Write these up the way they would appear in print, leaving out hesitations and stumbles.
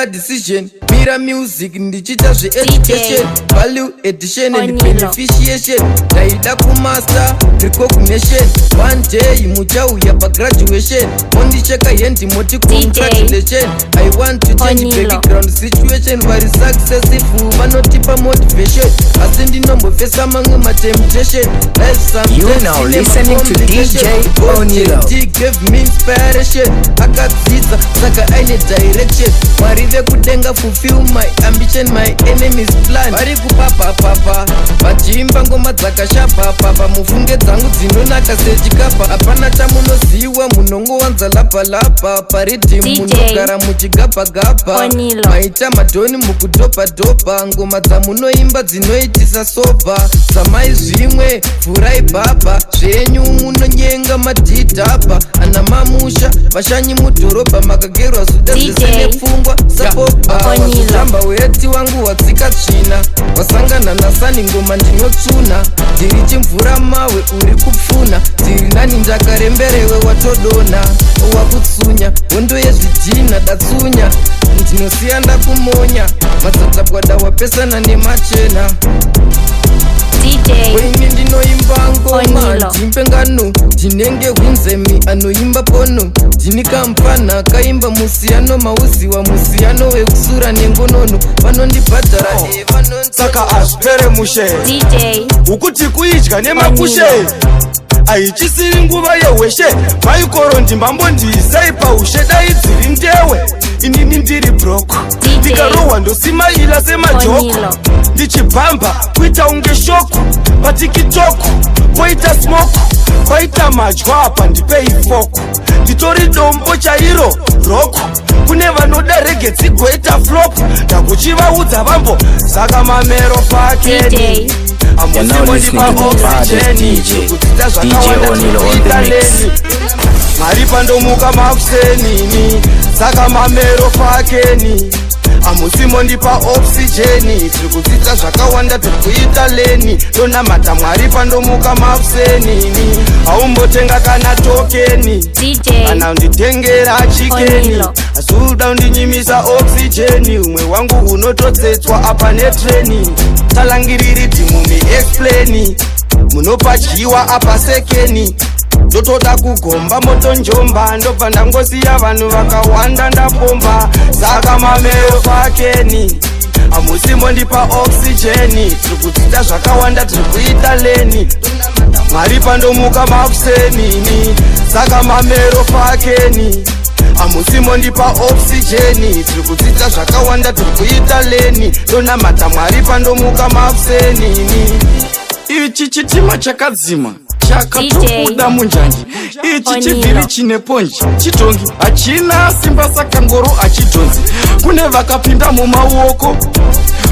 ndaka decision mira music ndichita zve education value addition and beneficiation ndaida kumaster recognition one day muchauya pagraduation mondicheka hendi moti congratulation I want to change background situation vari successful vanotipa motivation asi ndinombofesa mamwe matemptation You now listening to DJ Onilo. He gave me inspiration akadzidza saka aine direction mwari vekudenga fulfill my ambition my enemies plan vari kupapapapa vachiimba ngoma dzakashapapapa mufunge dzangu dzinonaka sechikapa hapana chamunoziwa munongowanza lapalapa paridhimu munogara muchigabhagabha maita madhoni mukudhobhadhobha ngoma dzamunoimba dzinoitisa soba samai zvimwe vhurai bhabha zvenyu munonyenga madhidhabha ana mamusha vashanyi mudhorobha makagerwa zuda zvese nepfungwa sapoba wazotamba weti wangu watsika tsvina wasangana nasani ngoma ndinotsuna dziri chimvura mawe uri kupfuna dziri nani ndakaremberewe watodona wakutsunya hondo yezvidhina datsunya ndinosiya ndakumonya madzadzabwada wapesana nemachena weini ndinoimba ngoma ndimpengano ndinenge hunzemi anoimba pono ndini kampana kaimba musiyano mauziwa musiyano wekusura nengonono vanondibhadhara saka azvipere mushe ukuti kuidya nemakushe aichisiri nguva yehweshe maikoro ndimbambondiisai paushe dai dziri ndewe inini ndiri broko ndikarohwa ndosimaila semajoko ndichibhamba kuita unge shoko patikitoko poita smoko paita madya apa ndipei foko nditori dombo chairo roko kune vanoda rege dzigoita flop ndakuchivaudza vambo saka mamero pakeni amusimondipaoxygeni chikudzidza zvakawanda zvikuita leni mari pandomuka makusenini saka mamero pakeni amusimondipa oxygeni tirikudzidza zvakawanda tirikuita leni tonamata mwari pandomuka makusenini aumbotenga kana tokeni kana unditengera chikeni asi uda undinyimisa oxygeni umwe wangu unototsetswa apa netreni talangiriri timumi expleni munopatyiwa apa sekeni ndotoda kugomba motonjomba ndobva ndangosiya vanhu vakawanda ndapomba saka mamero pakeni amusimondipa oxygeni tirikudzidza zvakawanda tirikuita leni mwari pandomuka makusenini saka mamero pakeni amusimondipa oxygeni tirikudzidza zvakawanda tirikuita leni tonamata mwari pandomuka makusenini ichi chitima chakadzima chakatobuda munjanji ichi chivhiri chine ponji chitongi hachina simba saka ngoro hachidhonzi kune vakapinda mumaoko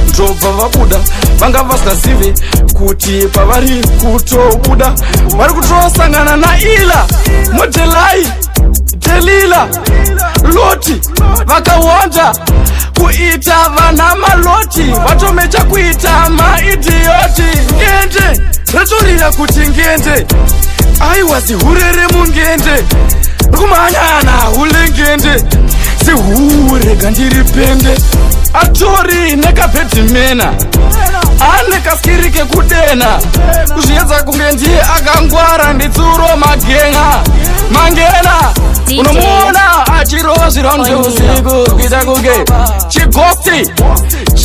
ndobva vabuda vanga vasazive kuti pavari kutobuda vari kutosangana naila modelai delila loti vakawanda kuita vana maloti vatomecha kuita maidiyoti ngende ratorira kuti ngende aiwazi hurere mungende rikumhanyana ulengende sehurega ndiri pende atori nekabhedhimena ane kaskirike kudena kuzviedza kunge ndiye akangwara nditsuro magenga mangena unomuona achirova zviraundi zveusiku kuita kunge chigofti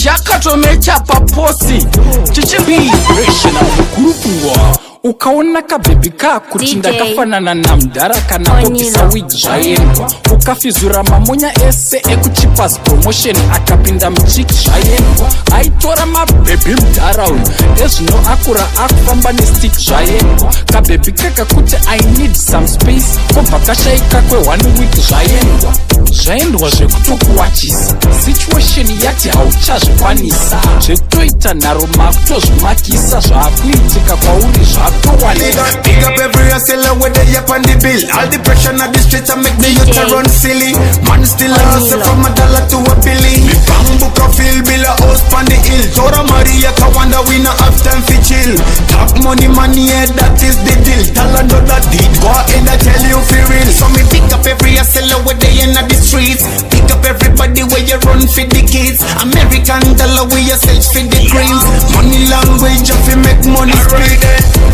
chakatomecha paposi chichimbireshena kukurupungwa ukaona kabhebi kakuti ndakafanana namudhara kana kokisa wig zvaendwa ukafizura mamonya ese ekuchipas promotion akapinda muchiki zvaendwa aitora mabhebi mudhara uyu ezvino akura akufamba nestik zvaendwa kabhebi kakakuti I need some space kobva kashaika kwe1 week zvaendwa zvaendwa zvekutokuwachisa situation yati hauchazvikwanisa zvekutoita nharo makutozvimakisa zvaakuitika kwauri zvatowanika. Big up every hustler whether you're on the bill. All the pressure on the streets and make the youth run silly. Man still hustle from $1 to $1 billion. The bamboo can fill bill a house on the hill. Tora Maria Kawanda we no have time for chill. Talk money yeah, that is the deal. Tell another deed, go ahead and tell you for real. So me pick up every hustler whether you're in the streets. Pick up everybody where you run fun for the kids. American dollar we a search for the greens. Money language if you make money speak.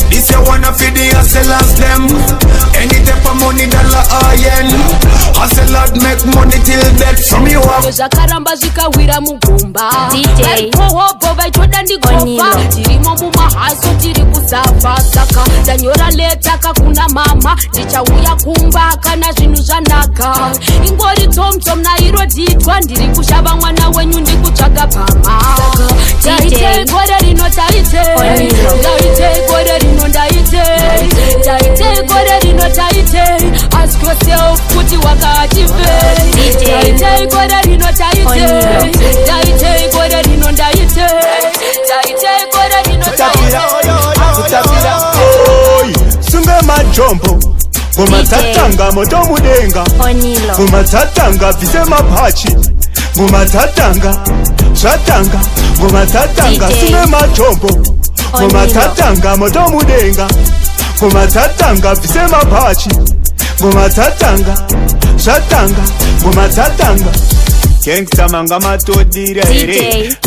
This you wanna feed the hustlers them. Any type of money dollar or yen. Hustlers make money till death from you up. Zakaramba zikawira mugumba Kohobo vaitoda ndikopa Tirimo mumahaso tiri kusafa Saka tanyora letaka kuna mama Ndichauya kumba kana zvinhu zvanaka Ingori tom na iro ditwa Ndiri kushava mwana wenyu ndikutsvaga pama Taite gore rino taite Taite gore rino ndaite Taite gore rino taite Ask yourself kuti wakatipe Taite gore rino taite Taite gore rino ndaite Taite gore rino Kutapira sunga majombo Mumatatanga moto mudenga Mumatatanga vise mapachi Mumatatanga Shatanga Mumatatanga sunga majombo Mumatatanga moto mudenga Mumatatanga vise mapachi Mumatatanga Shatanga Mumatatanga Gangsta manga matodire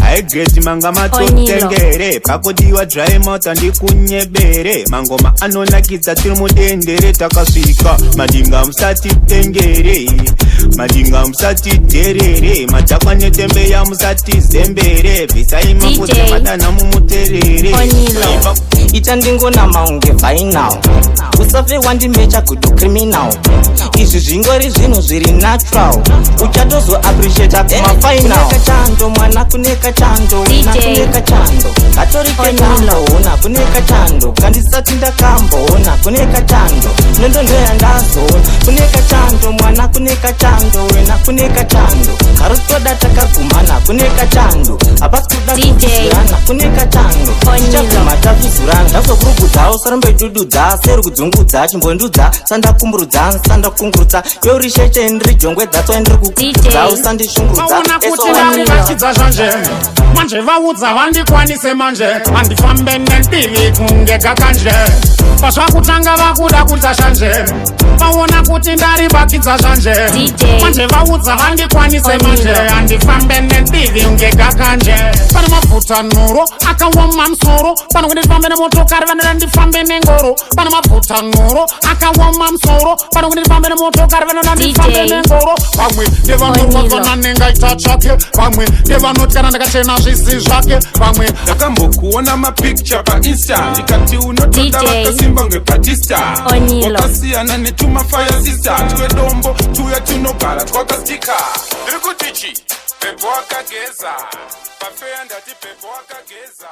I get manga matotengere Pakodiwa dry mouth andi kunyebere Mangoma anonakidza tiri mudendere takasvika Madinga musati tengere Madinga musati terere Matakwa netembe ya musati zembere Visai mafuze madana mumuterere Ichandingona maunge final Usafe wandi mecha kudu criminal Izvi zvingori zvinhu zviri natural Uchatozo appreciate kumafinal Kuneka chando mwana kuneka chando Kuneka chando Katorike nalo una kuneka chando Kandisati ndakambo una kuneka chando Nondo ndoya ndazo Kuneka chando mwana kuneka chando Wena kuneka chando Karutoda takagumana kuneka chando Abasi kuda kuzurana kuneka chando Chakuma tafizurana Ndavso kurugudza Sarombe dududza Seru kudzungudza Chimbondudza Sanda kumburudza Sanda kungurudza Yori sheche ndiri jongwe That's why ndiri kukudza Usandi shungurudza Vaona kuti vari vachidza zvanje Manje vaudza vandikwanise manje Vandifambe nempiri kunge kakanje Pasvakutanga vakuda kuita shanje Vaona kuti ndari vakidza zvanje Manje vaudza vandikwanise manje Vandifambe nempiri kunge kakanje Pane mafuta nuro akawoma msoro Pano kuti ndifambe nemotokari vanera ndifambe nengoro Pane mafuta nuro akawoma msoro Pano kuti ndifambe nemotokari vanera ndifambe nengoro Vamwe ndevanokwazana nengaita chake Vamwe ndevanotyana ndakachena zvisi zvake Vamwe ndakambokuona mapicture painsta Ndikati unotoda vakasimba ngebatista Wakasiyana netumafire sister Twedombo tuya tunogara twakastika Ndiri kutichi pepo wakageza Pafeya ndati pepo wakageza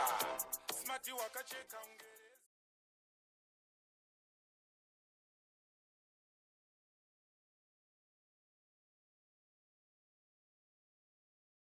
Smati wakacheka